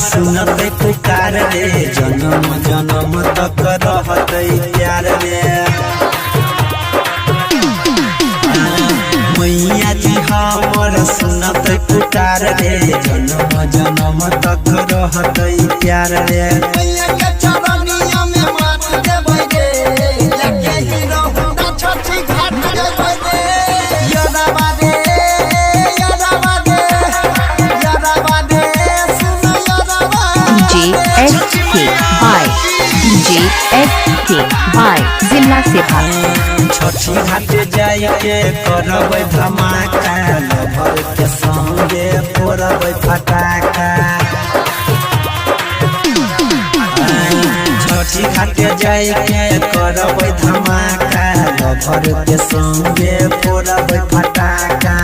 सुनते पुकार रे जन्म जन्म तक रहते प्यार रे मैया जी हमर सुनते पुकार रे जन्म जन्म तक रहते प्यार रे मैया के चरनिया में माथ देबै रे लगे ही रहू छठी घाट देबै रे यादवा दे DJ by जिला से छठी घाट जाइए करबै धमाका लभर के संगे फोड़बै फटाका छठी घाट जाइए करबै धमाका लभर के संगे फोड़बै फटाका